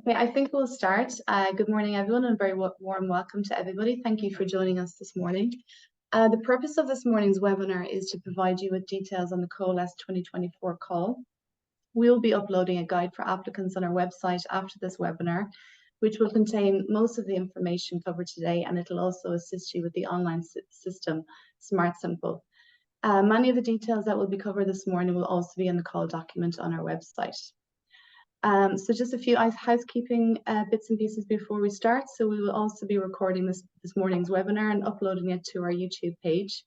Okay, I think we'll start. Good morning, everyone, and a very warm welcome to everybody. Thank you for joining us this morning. The purpose of this morning's webinar is to provide you with details on the COALESCE 2024 call. We'll be uploading a guide for applicants on our website after this webinar, which will contain most of the information covered today, and it'll also assist you with the online system, Smart Simple. Many of the details that will be covered this morning will also be in the call document on our website. So just a few housekeeping bits and pieces before we start. So we will also be recording this morning's webinar and uploading it to our YouTube page,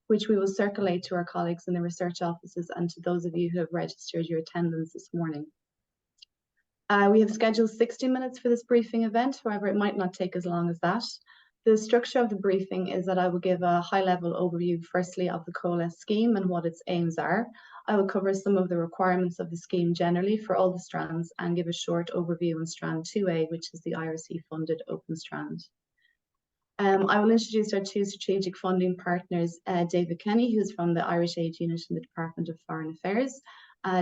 which we will circulate to our colleagues in the research offices and to those of you who have registered your attendance this morning. We have scheduled 60 minutes for this briefing event, however, it might not take as long as that. The structure of the briefing is that I will give a high-level overview, firstly, of the COALESCE scheme and what its aims are. I will cover some of the requirements of the scheme generally for all the strands and give a short overview on strand 2A, which is the IRC-funded open strand. I will introduce our two strategic funding partners, David Kenny, who is from the Irish Aid Unit in the Department of Foreign Affairs.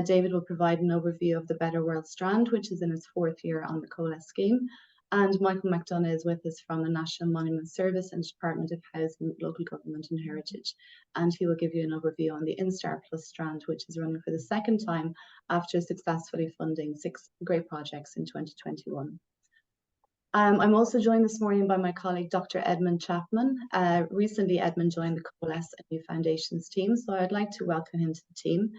David will provide an overview of the Better World strand, which is in its 4th year on the COALESCE scheme. And Michael McDonough is with us from the National Monument Service and Department of Housing, Local Government and Heritage. And he will give you an overview on the Instar Plus strand, which is running for the 2nd time after successfully funding 6 great projects in 2021. I'm also joined this morning by my colleague, Dr. Edmund Chapman. Recently, Edmund joined the COALESCE and New Foundations team, so I'd like to welcome him to the team.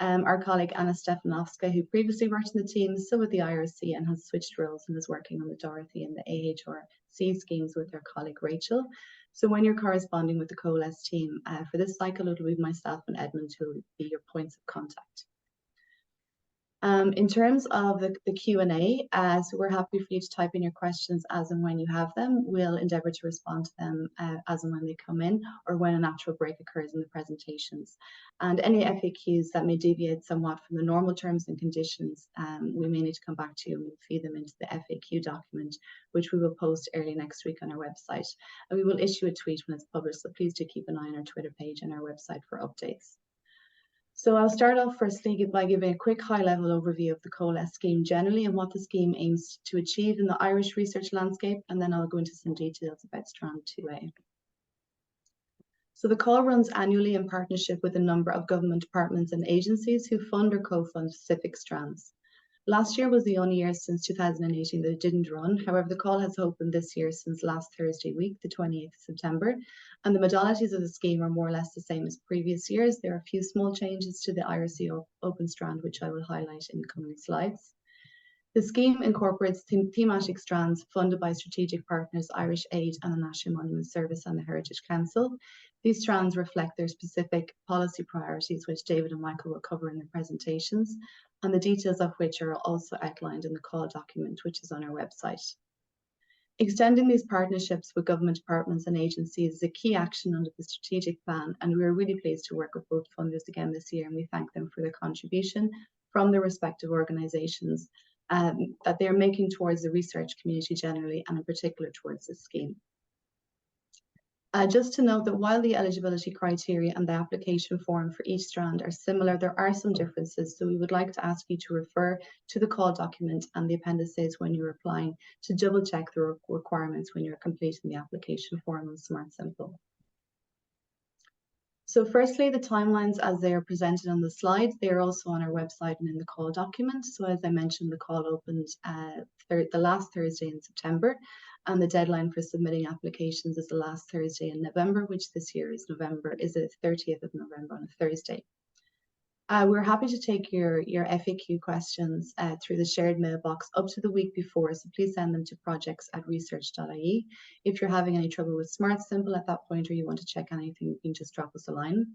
Our colleague Anna Stefanovska, who previously worked in the team, is still with the IRC and has switched roles and is working on the Dorothy and the AHRC schemes with her colleague Rachel. So when you're corresponding with the COALESCE team for this cycle, it will be myself and Edmund who will be your points of contact. In terms of the Q&A, so we're happy for you to type in your questions as and when you have them. We'll endeavour to respond to them as and when they come in or when a natural break occurs in the presentations. And any FAQs that may deviate somewhat from the normal terms and conditions, we may need to come back to you and we'll feed them into the FAQ document, which we will post early next week on our website. And we will issue a tweet when it's published, so please do keep an eye on our Twitter page and our website for updates. So I'll start off firstly by giving a quick high-level overview of the COALESCE scheme generally and what the scheme aims to achieve in the Irish research landscape, and then I'll go into some details about strand 2A. So the call runs annually in partnership with a number of government departments and agencies who fund or co-fund specific strands. Last year was the only year since 2018 that it didn't run. However, the call has opened this year since last Thursday week, the 28th of September, and the modalities of the scheme are more or less the same as previous years. There are a few small changes to the IRC open strand, which I will highlight in the coming slides. The scheme incorporates thematic strands funded by strategic partners Irish Aid and the National Monument Service and the Heritage Council. These strands reflect their specific policy priorities, which David and Michael will cover in their presentations, and the details of which are also outlined in the call document, which is on our website. Extending these partnerships with government departments and agencies is a key action under the strategic plan, and we are really pleased to work with both funders again this year, and we thank them for their contribution from their respective organisations that they are making towards the research community generally, and in particular towards this scheme. Just to note that while the eligibility criteria and the application form for each strand are similar, there are some differences, so we would like to ask you to refer to the call document and the appendices when you're applying to double check the requirements when you're completing the application form on Smart Simple. So firstly, the timelines as they are presented on the slides, they are also on our website and in the call document. So as I mentioned, the call opened the last Thursday in September, and the deadline for submitting applications is the last Thursday in November, which this year is the 30th of November on a Thursday. We're happy to take your FAQ questions through the shared mailbox up to the week before, so please send them to projects@research.ie. If you're having any trouble with Smart Simple at that point or you want to check anything, you can just drop us a line.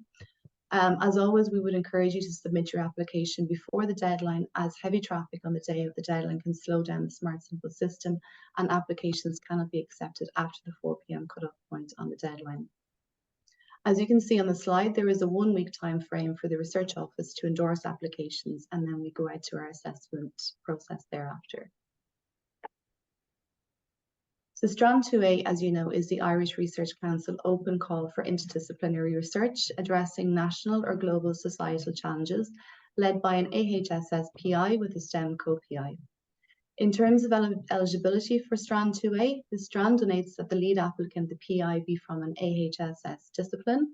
As always, we would encourage you to submit your application before the deadline, as heavy traffic on the day of the deadline can slow down the Smart Simple system, and applications cannot be accepted after the 4 p.m. cutoff point on the deadline. As you can see on the slide, there is a 1-week time frame for the research office to endorse applications, and then we go out to our assessment process thereafter. So strand 2A, as you know, is the Irish Research Council open call for interdisciplinary research addressing national or global societal challenges, led by an AHSS PI with a STEM co-PI. In terms of eligibility for Strand 2A, the Strand donates that the lead applicant, the PI, be from an AHSS discipline.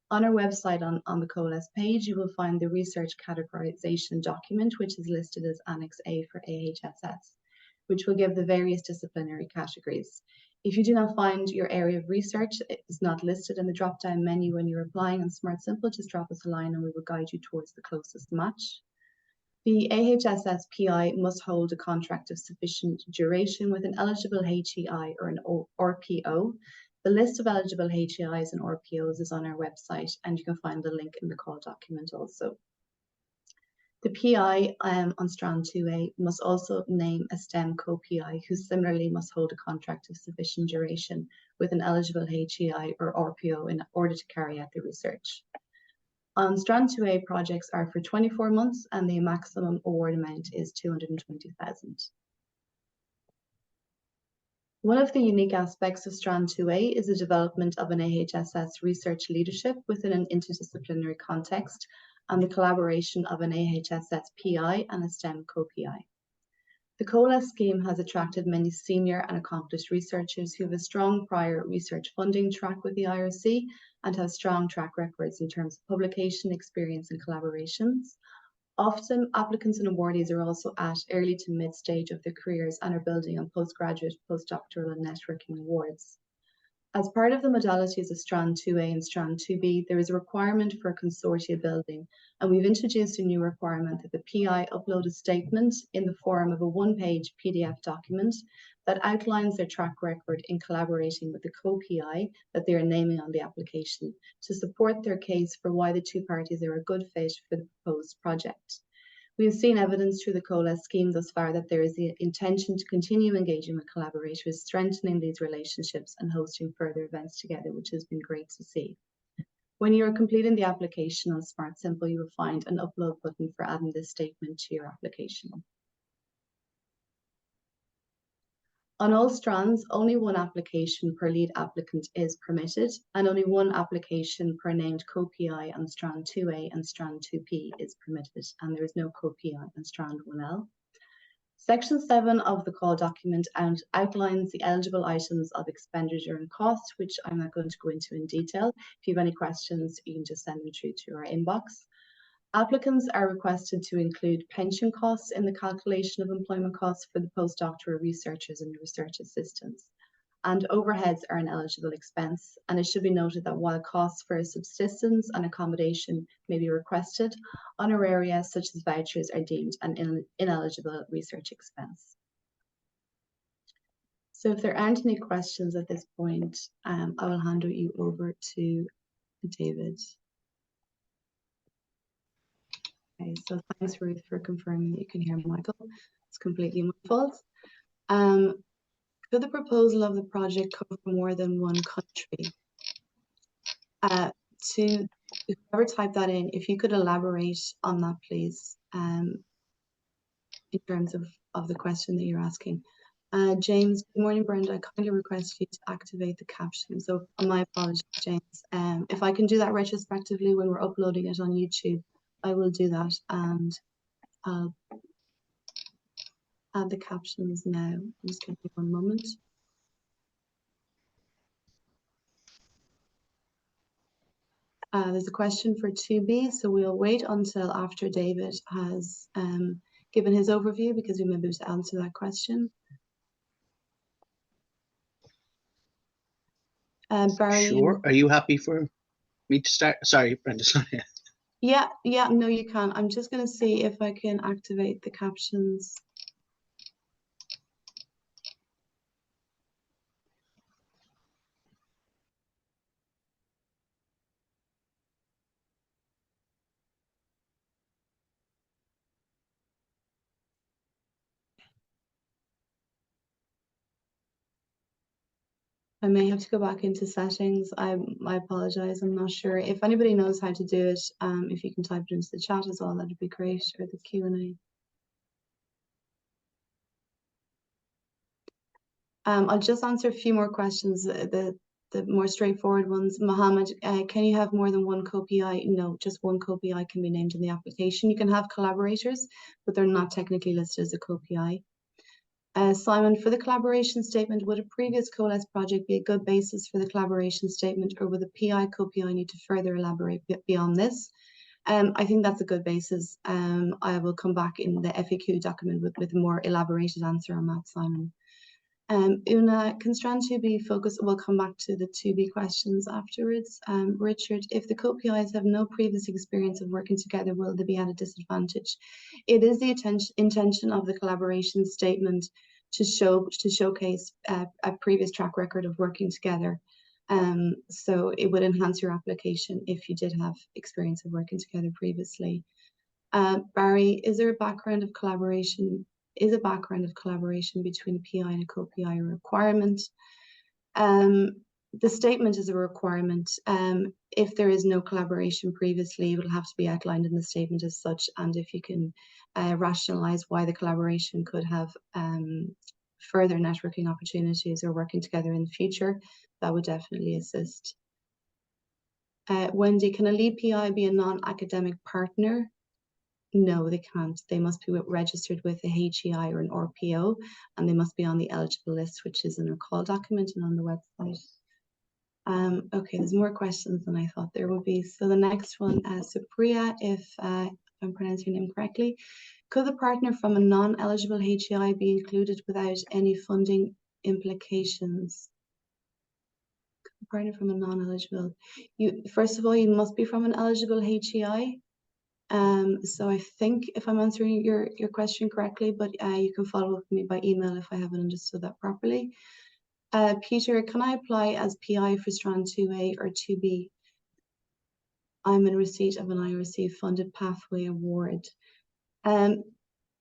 On our website, on the COALESCE page, you will find the research categorization document, which is listed as Annex A for AHSS, which will give the various disciplinary categories. If you do not find your area of research is not listed in the drop-down menu when you're applying on Smart Simple, just drop us a line and we will guide you towards the closest match. The AHSS PI must hold a contract of sufficient duration with an eligible HEI or an RPO. The list of eligible HEIs and RPOs is on our website, and you can find the link in the call document also. The PI on Strand 2A must also name a STEM co-PI who similarly must hold a contract of sufficient duration with an eligible HEI or RPO in order to carry out the research. On Strand 2A, projects are for 24 months and the maximum award amount is 220,000. One of the unique aspects of Strand 2A is the development of an AHSS research leadership within an interdisciplinary context and the collaboration of an AHSS PI and a STEM co-PI. The COALESCE scheme has attracted many senior and accomplished researchers who have a strong prior research funding track with the IRC and have strong track records in terms of publication, experience and collaborations. Often, applicants and awardees are also at early to mid stage of their careers and are building on postgraduate, postdoctoral and networking awards. As part of the modalities of Strand 2A and Strand 2B, there is a requirement for consortia building, and we've introduced a new requirement that the PI upload a statement in the form of a one-page PDF document that outlines their track record in collaborating with the co-PI that they are naming on the application to support their case for why the two parties are a good fit for the proposed project. We have seen evidence through the COALESCE scheme thus far that there is the intention to continue engaging with collaborators, strengthening these relationships and hosting further events together, which has been great to see. When you are completing the application on Smart Simple, you will find an upload button for adding this statement to your application. On all strands, only one application per lead applicant is permitted, and only one application per named co-PI on Strand 2A and Strand 2P is permitted, and there is no co-PI on Strand 1L. Section 7 of the call document outlines the eligible items of expenditure and cost, which I'm not going to go into in detail. If you have any questions, you can just send them through to our inbox. Applicants are requested to include pension costs in the calculation of employment costs for the postdoctoral researchers and research assistants. And overheads are an eligible expense. And it should be noted that while costs for subsistence and accommodation may be requested, honoraria such as vouchers are deemed an ineligible research expense. So if there aren't any questions at this point, I will hand you over to David. Okay, so thanks, Ruth, for confirming that you can hear Michael. It's completely my fault. Could the proposal of the project cover more than one country? To whoever typed that in, if you could elaborate on that, please, in terms of the question that you're asking. James, good morning, Brenda. I kindly request you to activate the caption. So my apologies, James. If I can do that retrospectively when we're uploading it on YouTube, I will do that, and I'll add the captions now. Just give me one moment. There's a question for 2B, so we'll wait until after David has given his overview, because we may be able to answer that question. Barry, sure. Are you happy for me to start? Sorry, Brenda. Sorry. Yeah, no, you can. I'm just going to see if I can activate the captions. I may have to go back into settings. I apologize. I'm not sure. If anybody knows how to do it, if you can type it into the chat as well, that'd be great, or the Q&A. I'll just answer a few more questions, the more straightforward ones. Mohammed, can you have more than one co-PI? No, just one co-PI can be named in the application. You can have collaborators, but they're not technically listed as a co-PI. Simon, for the collaboration statement, would a previous COALESCE project be a good basis for the collaboration statement, or will the PI, co-PI need to further elaborate beyond this? I think that's a good basis. I will come back in the FAQ document with a more elaborated answer on that, Simon. Una, can strand 2B focus? We'll come back to the 2B questions afterwards. Richard, if the co-PIs have no previous experience of working together, will they be at a disadvantage? It is the intention of the collaboration statement to showcase a previous track record of working together. So it would enhance your application if you did have experience of working together previously. Barry, is there a background of collaboration? Is a background of collaboration between a PI and a co-PI a requirement? The statement is a requirement. If there is no collaboration previously, it will have to be outlined in the statement as such. And if you can rationalize why the collaboration could have further networking opportunities or working together in the future, that would definitely assist. Wendy, can a lead PI be a non-academic partner? No, they can't. They must be registered with a HEI or an RPO, and they must be on the eligible list, which is in our call document and on the website. Okay, there's more questions than I thought there would be. So the next one, Supriya, if I'm pronouncing your name correctly, could the partner from a non-eligible HEI be included without any funding implications? Partner from a non-eligible. First of all, you must be from an eligible HEI. So I think if I'm answering your question correctly, but you can follow up with me by email if I haven't understood that properly. Peter, can I apply as PI for strand 2A or 2B? I'm in receipt of an IRC funded pathway award.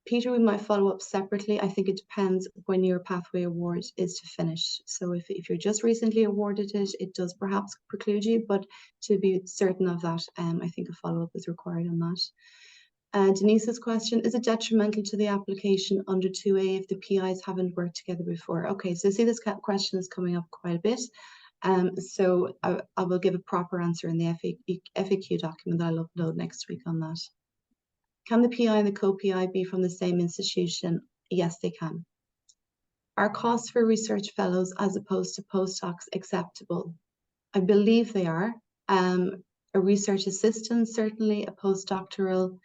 Peter, we might follow up separately. I think it depends when your pathway award is to finish. So if you're just recently awarded it, it does perhaps preclude you, but to be certain of that, I think a follow-up is required on that. Denise's question, is it detrimental to the application under 2A if the PIs haven't worked together before? Okay, so see this question is coming up quite a bit. So I will give a proper answer in the FAQ document that I'll upload next week on that. Can the PI and the co-PI be from the same institution? Yes, they can. Are costs for research fellows as opposed to postdocs acceptable? I believe they are. A research assistant, certainly, a postdoctoral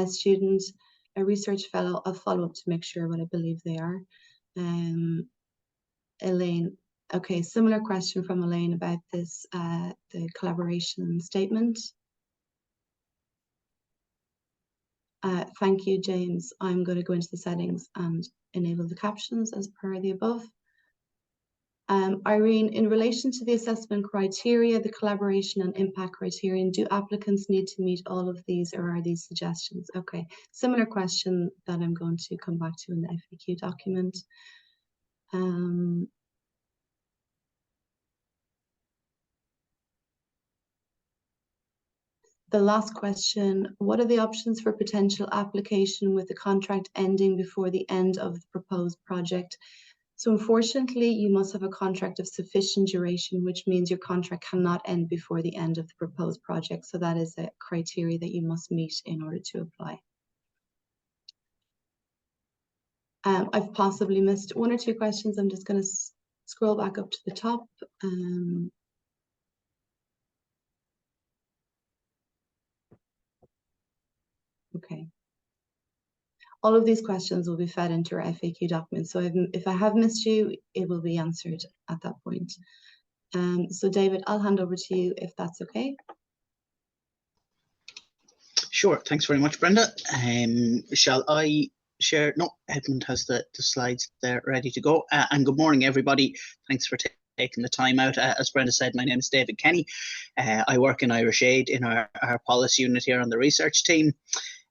student, a research fellow. I'll follow up to make sure, but I believe they are. Elaine, okay, similar question from Elaine about this, the collaboration statement. Thank you, James. I'm going to go into the settings and enable the captions as per the above. Irene, in relation to the assessment criteria, the collaboration and impact criterion, do applicants need to meet all of these, or are these suggestions? Okay, similar question that I'm going to come back to in the FAQ document. The last question, what are the options for potential application with the contract ending before the end of the proposed project? So unfortunately, you must have a contract of sufficient duration, which means your contract cannot end before the end of the proposed project. So that is a criteria that you must meet in order to apply. I've possibly missed one or two questions. I'm just going to scroll back up to the top. Okay. All of these questions will be fed into our FAQ document. So if I have missed you, it will be answered at that point. So David, I'll hand over to you if that's okay. Sure, thanks very much, Brenda. Shall I share? No, Edmund has the slides there ready to go. And good morning, everybody. Thanks for taking the time out. As Brenda said, my name is David Kenny. I work in Irish Aid in our policy unit here on the research team.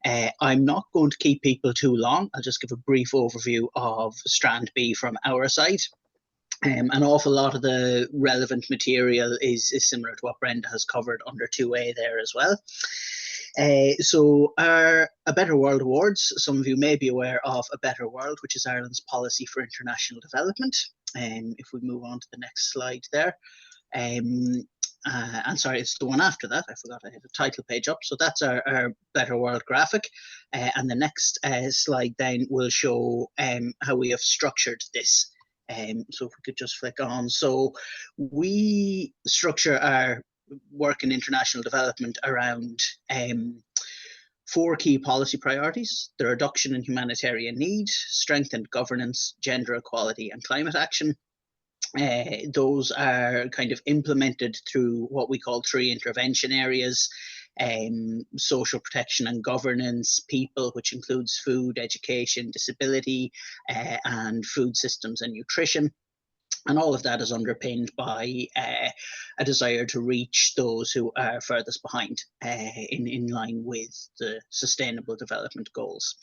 I'm not going to keep people too long. I'll just give a brief overview of Strand B from our side. An awful lot of the relevant material is similar to what Brenda has covered under 2A there as well. So our A Better World Awards, some of you may be aware of A Better World, which is Ireland's policy for international development. If we move on to the next slide there. and sorry, it's the one after that. I forgot I had a title page up. So that's our Better World graphic. And the next slide then will show how we have structured this. So if we could just flick on. So we structure our work in international development around 4 key policy priorities: the reduction in humanitarian need, strengthened governance, gender equality, and climate action. Those are kind of implemented through what we call 3 intervention areas: social protection and governance, people, which includes food, education, disability, and food systems and nutrition. And all of that is underpinned by a desire to reach those who are furthest behind in line with the Sustainable Development Goals.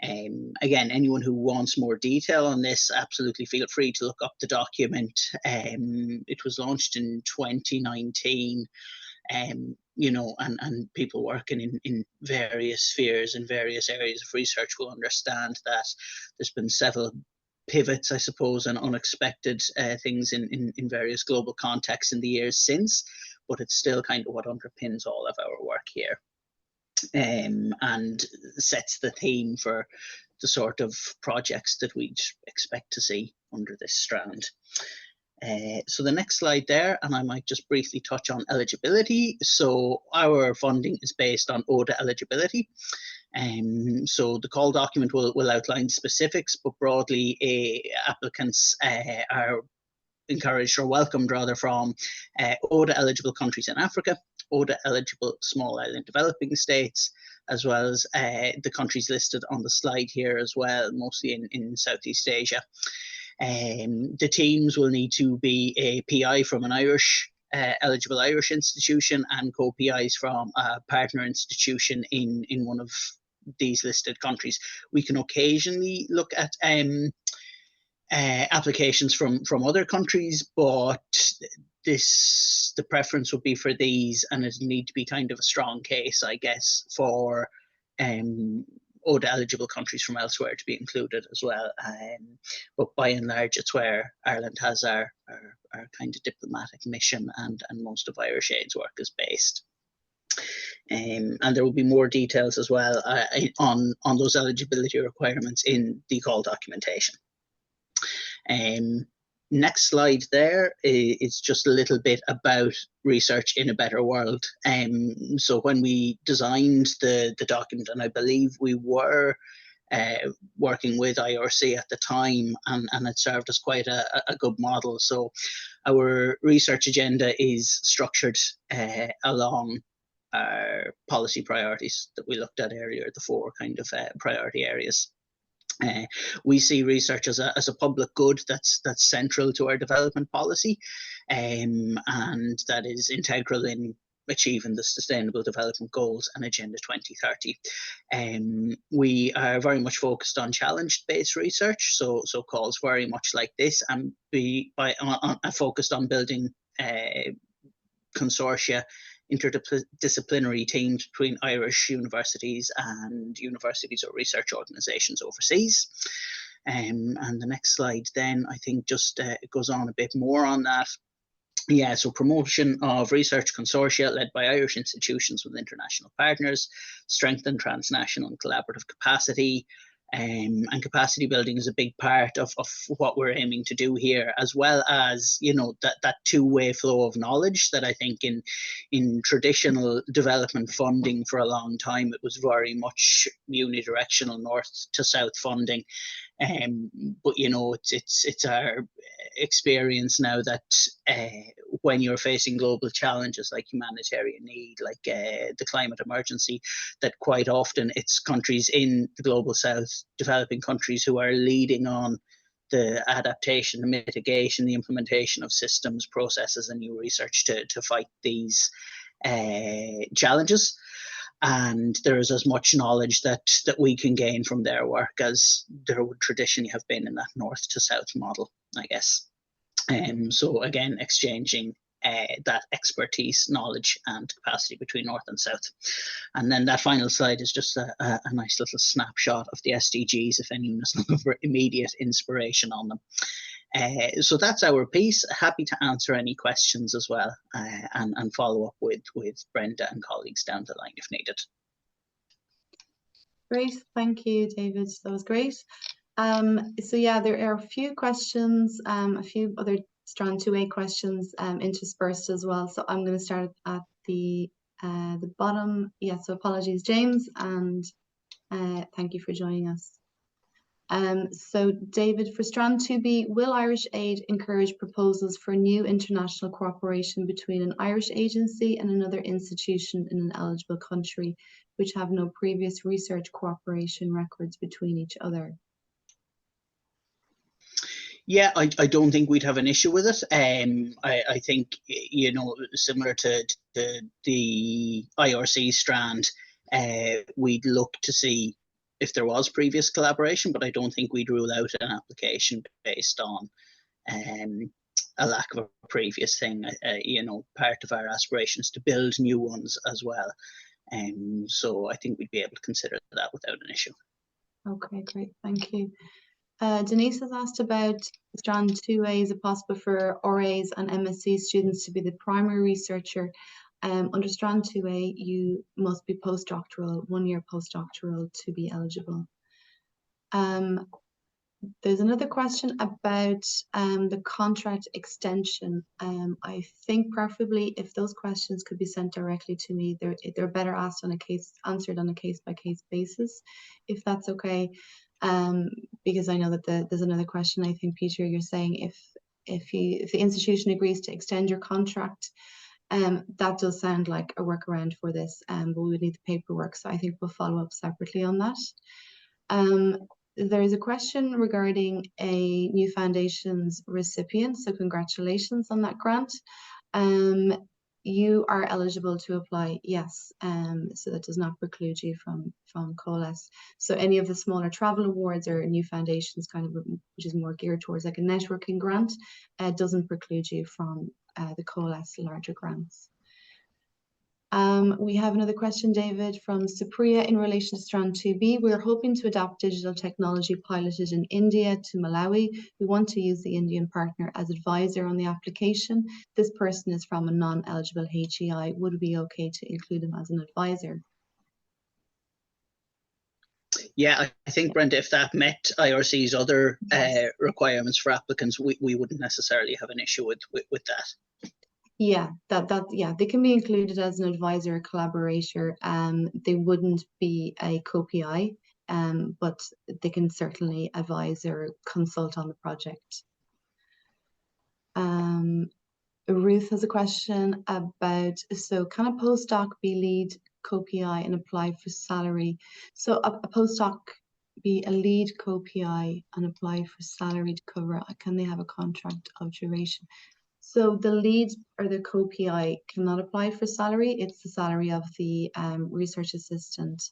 Again, anyone who wants more detail on this, absolutely feel free to look up the document. It was launched in 2019. You know, and people working in various spheres and various areas of research will understand that there's been several pivots, I suppose, and unexpected things in various global contexts in the years since, but it's still kind of what underpins all of our work here, and sets the theme for the sort of projects that we'd expect to see under this strand. So the next slide there, and I might just briefly touch on eligibility. So our funding is based on ODA eligibility. So the call document will outline specifics, but broadly applicants are encouraged or welcomed rather from ODA eligible countries in Africa, ODA eligible small island developing states, as well as the countries listed on the slide here as well, mostly in Southeast Asia. The teams will need to be a PI from an eligible Irish institution and co-PIs from a partner institution in one of these listed countries. We can occasionally look at applications from other countries, but the preference would be for these, and it need to be kind of a strong case, I guess, for ODA eligible countries from elsewhere to be included as well. But by and large, it's where Ireland has our kind of diplomatic mission, and most of Irish Aid's work is based. And there will be more details as well on those eligibility requirements in the call documentation. Next slide there is just a little bit about research in a better world. So when we designed the document, and I believe we were working with IRC at the time, and it served as quite a good model. So our research agenda is structured along our policy priorities that we looked at earlier, the 4 kind of priority areas. We see research as a public good that's central to our development policy, and that is integral in achieving the Sustainable Development Goals and Agenda 2030. We are very much focused on challenge-based research, so calls very much like this, and focused on building consortia, interdisciplinary teams between Irish universities and universities or research organisations overseas. And the next slide then, I think, just goes on a bit more on that. Yeah, so promotion of research consortia led by Irish institutions with international partners, strengthen transnational and collaborative capacity, and capacity building is a big part of what we're aiming to do here, as well as, you know, that two-way flow of knowledge that I think in traditional development funding for a long time, it was very much unidirectional north to south funding. But you know, it's our experience now that when you're facing global challenges like humanitarian need, like the climate emergency, that quite often it's countries in the global south, developing countries, who are leading on the adaptation, the mitigation, the implementation of systems, processes, and new research to fight these challenges. And there is as much knowledge that we can gain from their work as there would traditionally have been in that north to south model, I guess. So again, exchanging that expertise, knowledge, and capacity between north and south. And then that final slide is just a nice little snapshot of the SDGs, if anyone is looking for immediate inspiration on them. So that's our piece. Happy to answer any questions as well, and follow up with Brenda and colleagues down the line if needed. Great, thank you, David. That was great. So yeah, there are a few questions, a few other Strand 2A questions interspersed as well. So I'm going to start at the bottom. Yeah, so apologies, James, and thank you for joining us. So David, for Strand 2B, will Irish Aid encourage proposals for new international cooperation between an Irish agency and another institution in an eligible country, which have no previous research cooperation records between each other? Yeah, I don't think we'd have an issue with it. I think, similar to the IRC strand, we'd look to see if there was previous collaboration, but I don't think we'd rule out an application based on a lack of a previous thing. Part of our aspirations to build new ones as well. So I think we'd be able to consider that without an issue. Okay, great, thank you. Denise has asked about Strand 2A. Is it possible for RAs and MSc students to be the primary researcher? Under Strand 2A, you must be postdoctoral, 1 year postdoctoral to be eligible. There's another question about the contract extension. I think preferably if those questions could be sent directly to me, they're better asked on answered on a case-by-case basis, if that's okay. Because I know that there's another question. I think, Peter, you're saying if the institution agrees to extend your contract, that does sound like a workaround for this, but we would need the paperwork. So I think we'll follow up separately on that. There is a question regarding a New Foundations recipient, so congratulations on that grant. You are eligible to apply, yes, so that does not preclude you from COALESCE. So any of the smaller travel awards or New Foundations which is more geared towards like a networking grant, doesn't preclude you from the COALESCE larger grants. We have another question, David, from Supriya in relation to Strand 2B. We're hoping to adopt digital technology piloted in India to Malawi. We want to use the Indian partner as advisor on the application. This person is from a non-eligible HEI. Would it be okay to include him as an advisor? Yeah, I think, Brenda, if that met IRC's other requirements for applicants, we wouldn't necessarily have an issue with that. Yeah, they can be included as an advisor or collaborator. They wouldn't be a co-PI, but they can certainly advise or consult on the project. Ruth has a question about, so can a postdoc be lead co-PI and apply for salary? So a postdoc be a lead co-PI and apply for salary to cover, can they have a contract of duration? So the lead or the co-PI cannot apply for salary. It's the salary of the research assistant,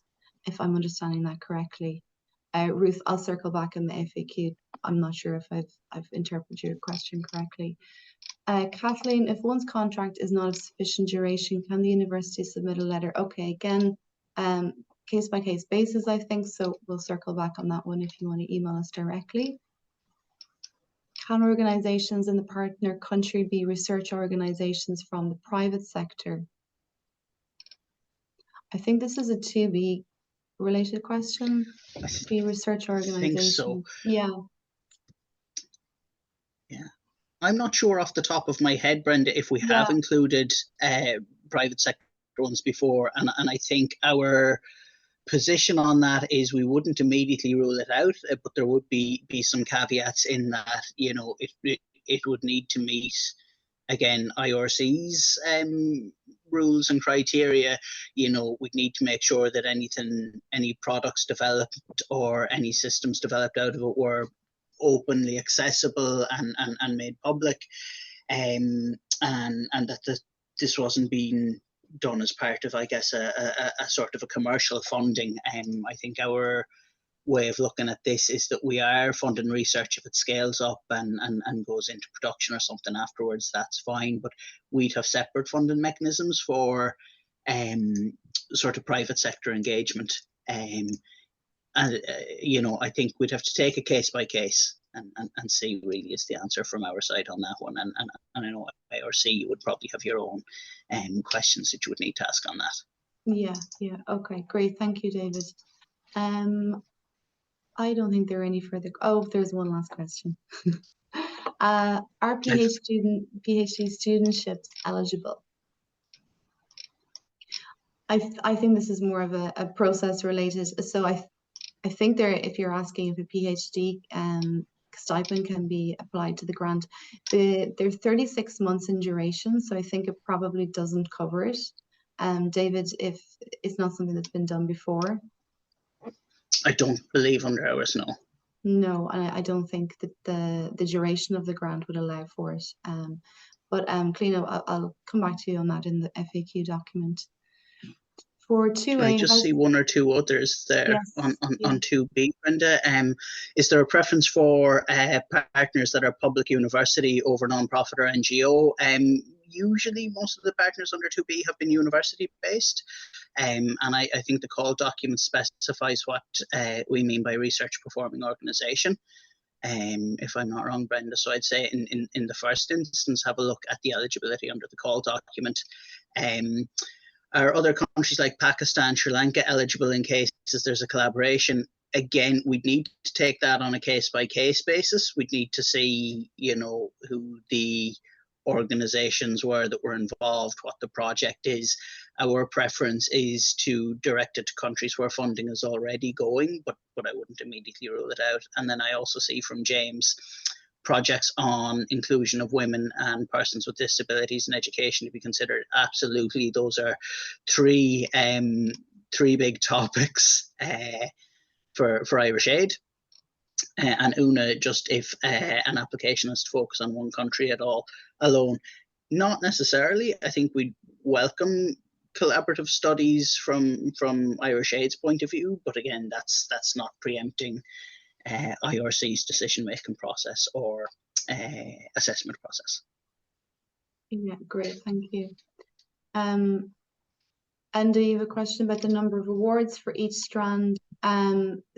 if I'm understanding that correctly. Ruth, I'll circle back in the FAQ. I'm not sure if I've interpreted your question correctly. Kathleen, if one's contract is not of sufficient duration, can the university submit a letter? Okay, again, case-by-case basis, I think, so we'll circle back on that one if you want to email us directly. Can organisations in the partner country be research organisations from the private sector? I think this is a 2B related question. Be research organisation. So. Yeah. Yeah. I'm not sure off the top of my head, Brenda, if we have included private sector ones before, and I think our position on that is we wouldn't immediately rule it out, but there would be some caveats in that, it would need to meet, again, IRC's rules and criteria. We'd need to make sure that any products developed or any systems developed out of it were openly accessible and made public, and that this wasn't being done as part of, I guess, a sort of a commercial funding. I think our way of looking at this is that we are funding research if it scales up and goes into production or something afterwards, that's fine, but we'd have separate funding mechanisms for sort of private sector engagement. I think we'd have to take a case by case and see really is the answer from our side on that one. And I know IRC, you would probably have your own questions that you would need to ask on that. Yeah. Okay, great. Thank you, David. I don't think there are any further. Oh, there's one last question. Are PhD studentships eligible? I think this is more of a process related. So I think if you're asking if a PhD stipend can be applied to the grant, they're 36 months in duration, so I think it probably doesn't cover it. David, if it's not something that's been done before. I don't believe under ours, no. No, I don't think that the duration of the grant would allow for it. But Clino, I'll come back to you on that in the FAQ document. For 2A, Can I just see one or two others there? Yes, on 2B, Brenda? Is there a preference for partners that are public university over non-profit or NGO? Usually most of the partners under 2B have been university based, and I think the call document specifies what we mean by research performing organisation, if I'm not wrong, Brenda. So I'd say in the first instance, have a look at the eligibility under the call document. Are other countries like Pakistan, Sri Lanka eligible in cases there's a collaboration? Again, we'd need to take that on a case-by-case basis. We'd need to see, who the organizations were that were involved, what the project is. Our preference is to direct it to countries where funding is already going, but I wouldn't immediately rule it out. And then I also see from James projects on inclusion of women and persons with disabilities in education to be considered. Absolutely, those are three big topics for Irish Aid. And Una, just if an application is to focus on one country at all alone, not necessarily. I think we'd welcome collaborative studies from Irish Aid's point of view, but again, that's not preempting IRC's decision-making process or assessment process. Yeah, great, thank you. And do you have a question about the number of awards for each strand?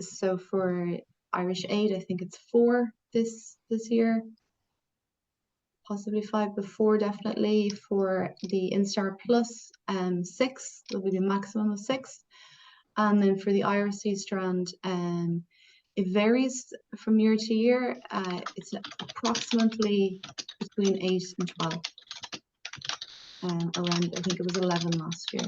So for Irish Aid, I think it's 4 this year, possibly 5, but 4 definitely. For the Instar Plus, 6, will be the maximum of 6. And then for the IRC strand, it varies from year to year. It's approximately between 8 and 12. Around, I think it was 11 last year.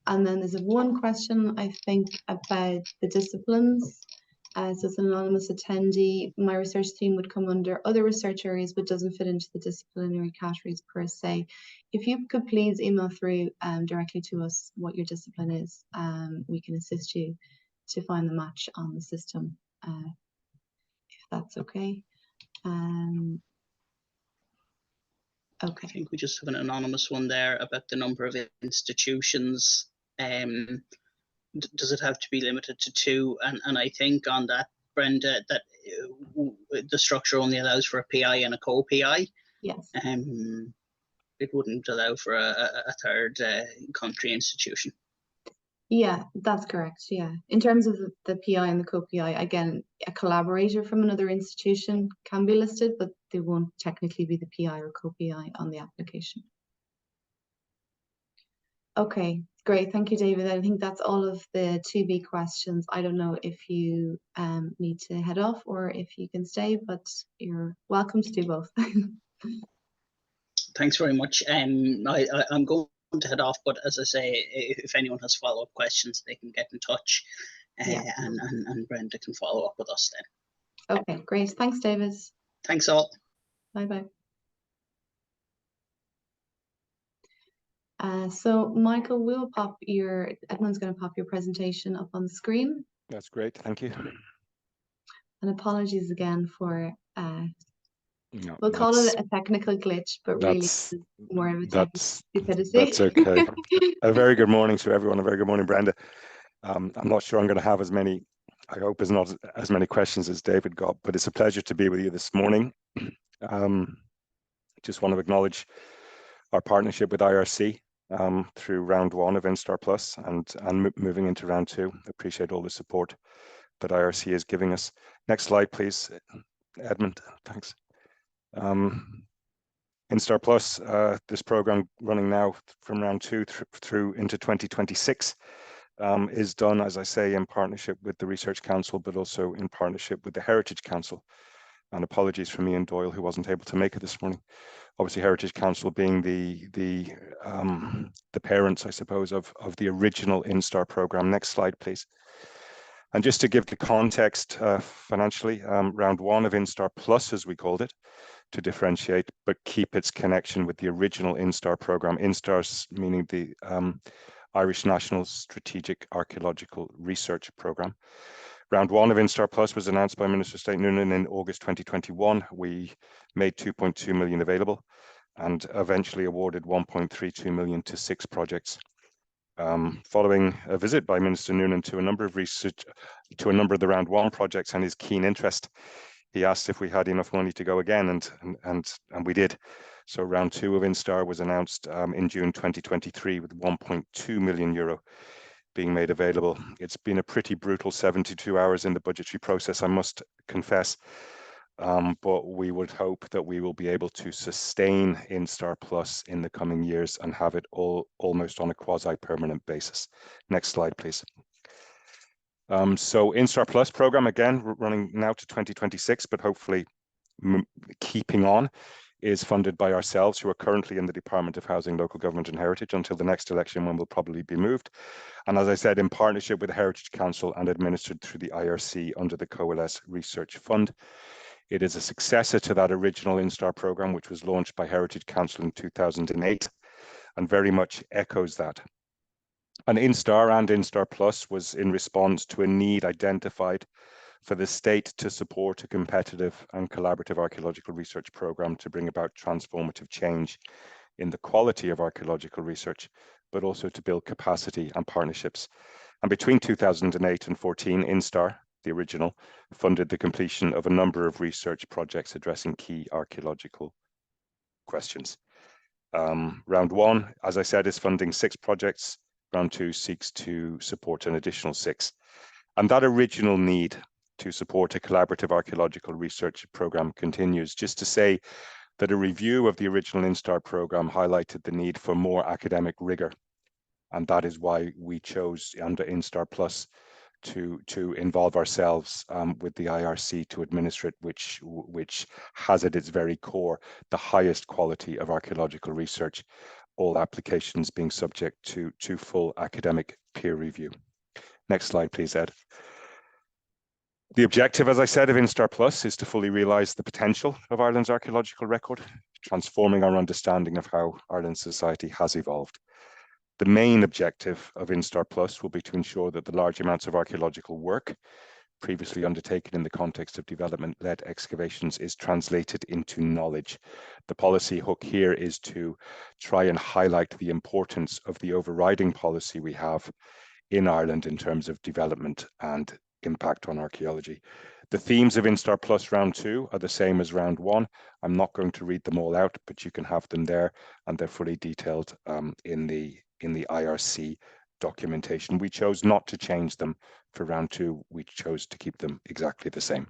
And then there's one question, I think, about the disciplines. So it's an anonymous attendee. My research team would come under other research areas, but doesn't fit into the disciplinary categories per se. If you could please email through directly to us what your discipline is, we can assist you to find the match on the system, if that's okay. Okay. I think we just have an anonymous one there about the number of institutions. Does it have to be limited to 2? And I think on that, Brenda, that the structure only allows for a PI and a co-PI. Yes. It wouldn't allow for a third country institution. Yeah, that's correct. Yeah. In terms of the PI and the co-PI, again, a collaborator from another institution can be listed, but they won't technically be the PI or co-PI on the application. Okay, great. Thank you, David. I think that's all of the 2B questions. I don't know if you need to head off or if you can stay, but you're welcome to do both. Thanks very much. I'm going to head off, but as I say, if anyone has follow-up questions, they can get in touch, and Brenda can follow up with us then. Okay, great. Thanks, David. Thanks all. Bye-bye. So Michael, Edmund's going to pop your presentation up on the screen. That's great, thank you. And apologies again for, no, we'll call it a technical glitch, but really it's more of a technical stupidity. That's okay. A very good morning to everyone. A very good morning, Brenda. I'm not sure I'm going to have as many, I hope it's not as many questions as David got, but it's a pleasure to be with you this morning. Just want to acknowledge our partnership with IRC. through round 1 of Instar Plus and moving into round 2. Appreciate all the support that IRC is giving us. Next slide, please, Edmund. Thanks. Instar Plus, this program running now from round 2 through into 2026, is done, as I say, in partnership with the Research Council, but also in partnership with the Heritage Council. And apologies from Ian Doyle, who wasn't able to make it this morning. Obviously, Heritage Council being the parents, I suppose, of the original Instar program. Next slide, please. And just to give the context financially, round 1 of Instar Plus, as we called it, to differentiate, but keep its connection with the original Instar program. Instars meaning the Irish National Strategic Archaeological Research Program. Round 1 of Instar Plus was announced by Minister State Noonan in August 2021. We made 2.2 million available and eventually awarded 1.32 million to 6 projects. Following a visit by Minister Noonan to a number of the round 1 projects and his keen interest, he asked if we had enough money to go again, and we did. So round 2 of Instar was announced in June 2023 with 1.2 million euro being made available. It's been a pretty brutal 72 hours in the budgetary process, I must confess. But we would hope that we will be able to sustain Instar Plus in the coming years and have it almost on a quasi-permanent basis. Next slide, please. So Instar Plus program, again, running now to 2026, but hopefully keeping on, is funded by ourselves, who are currently in the Department of Housing, Local Government and Heritage until the next election, when we'll probably be moved. And as I said, in partnership with the Heritage Council and administered through the IRC under the COALESCE Research Fund. It is a successor to that original Instar program, which was launched by Heritage Council in 2008, and very much echoes that. And Instar and Instar Plus was in response to a need identified for the state to support a competitive and collaborative archaeological research program to bring about transformative change in the quality of archaeological research, but also to build capacity and partnerships. And between 2008 and 14, Instar, the original, funded the completion of a number of research projects addressing key archaeological questions. Round 1, as I said, is funding 6 projects. Round 2 seeks to support an additional 6. And that original need to support a collaborative archaeological research program continues. Just to say that a review of the original Instar program highlighted the need for more academic rigor. And that is why we chose under Instar Plus to involve ourselves with the IRC to administer it, which has at its very core the highest quality of archaeological research, all applications being subject to full academic peer review. Next slide, please, Ed. The objective, as I said, of Instar Plus is to fully realise the potential of Ireland's archaeological record, transforming our understanding of how Ireland's society has evolved. The main objective of Instar Plus will be to ensure that the large amounts of archaeological work previously undertaken in the context of development-led excavations is translated into knowledge. The policy hook here is to try and highlight the importance of the overriding policy we have in Ireland in terms of development and impact on archaeology. The themes of Instar Plus round 2 are the same as round 1. I'm not going to read them all out, but you can have them there, and they're fully detailed in the IRC documentation. We chose not to change them for round 2. We chose to keep them exactly the same.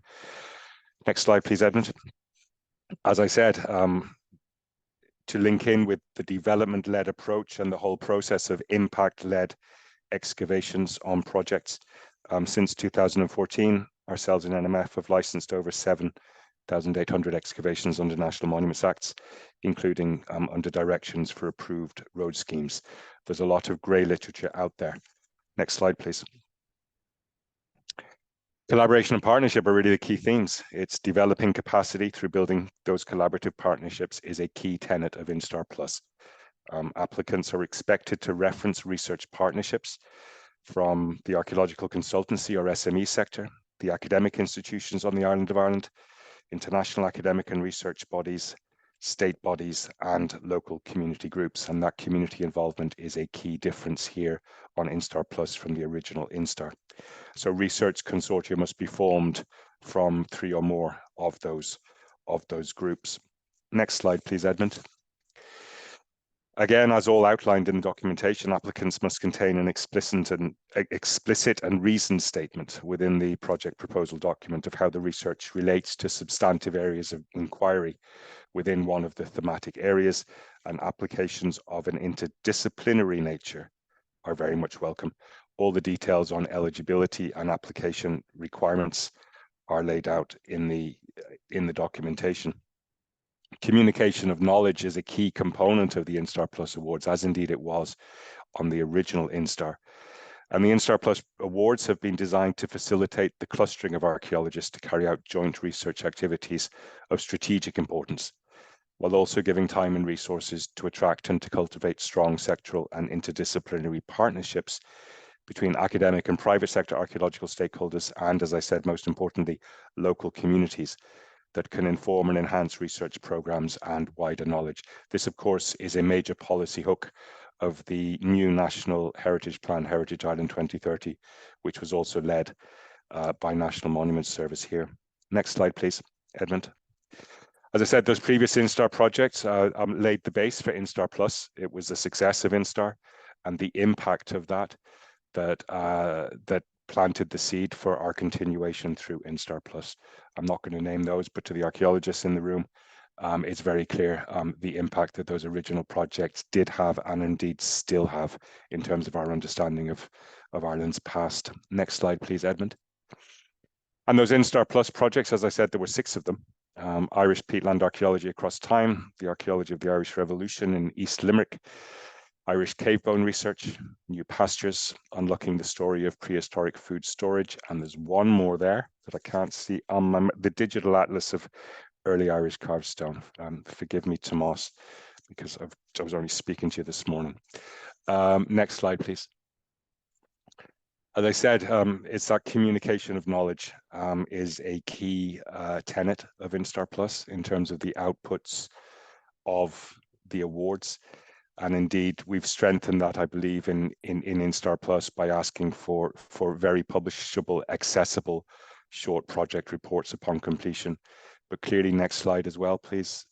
Next slide, please, Edmund. As I said, to link in with the development-led approach and the whole process of impact-led excavations on projects, since 2014, ourselves in NMF have licensed over 7,800 excavations under National Monuments Acts, including under directions for approved road schemes. There's a lot of grey literature out there. Next slide, please. Collaboration and partnership are really the key themes. It's developing capacity through building those collaborative partnerships is a key tenet of Instar Plus. Applicants are expected to reference research partnerships from the archaeological consultancy or SME sector, the academic institutions on the island of Ireland, international academic and research bodies, state bodies, and local community groups. And that community involvement is a key difference here on Instar Plus from the original Instar. So research consortia must be formed from 3 or more of those groups. Next slide, please, Edmund. Again, as all outlined in the documentation, applicants must contain an explicit and reasoned statement within the project proposal document of how the research relates to substantive areas of inquiry within one of the thematic areas, and applications of an interdisciplinary nature are very much welcome. All the details on eligibility and application requirements are laid out in the documentation. Communication of knowledge is a key component of the Instar Plus Awards, as indeed it was on the original Instar. And the Instar Plus Awards have been designed to facilitate the clustering of archaeologists to carry out joint research activities of strategic importance, while also giving time and resources to attract and to cultivate strong sectoral and interdisciplinary partnerships between academic and private sector archaeological stakeholders and, as I said, most importantly, local communities that can inform and enhance research programs and wider knowledge. This, of course, is a major policy hook of the new National Heritage Plan, Heritage Island 2030, which was also led by National Monuments Service here. Next slide, please, Edmund. As I said, those previous Instar projects laid the base for Instar Plus. It was the success of Instar and the impact of that planted the seed for our continuation through Instar Plus. I'm not going to name those, but to the archaeologists in the room, it's very clear the impact that those original projects did have and indeed still have in terms of our understanding of Ireland's past. Next slide, please, Edmund. And those Instar Plus projects, as I said, there were 6 of them. Irish peatland archaeology across time, the archaeology of the Irish Revolution in East Limerick, Irish cave bone research, new pastures, unlocking the story of prehistoric food storage, and there's one more there that I can't see on the digital atlas of early Irish carved stone. Forgive me, Tomas, because I was only speaking to you this morning. Next slide, please. As I said, it's that communication of knowledge is a key tenet of Instar Plus in terms of the outputs of the awards. And indeed, we've strengthened that, I believe, in Instar Plus by asking for very publishable, accessible, short project reports upon completion. But clearly, next slide as well, please,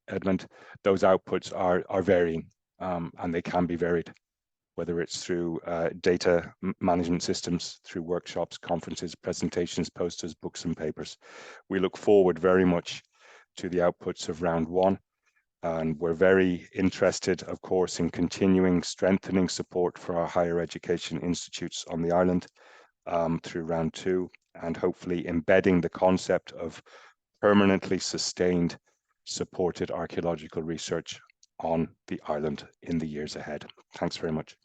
Edmund. Those outputs are varying, and they can be varied, whether it's through data management systems, through workshops, conferences, presentations, posters, books, and papers. We look forward very much to the outputs of round 1. And we're very interested, of course, in continuing strengthening support for our higher education institutes on the island through round 2, and hopefully embedding the concept of permanently sustained supported archaeological research on the island in the years ahead. Thanks very much.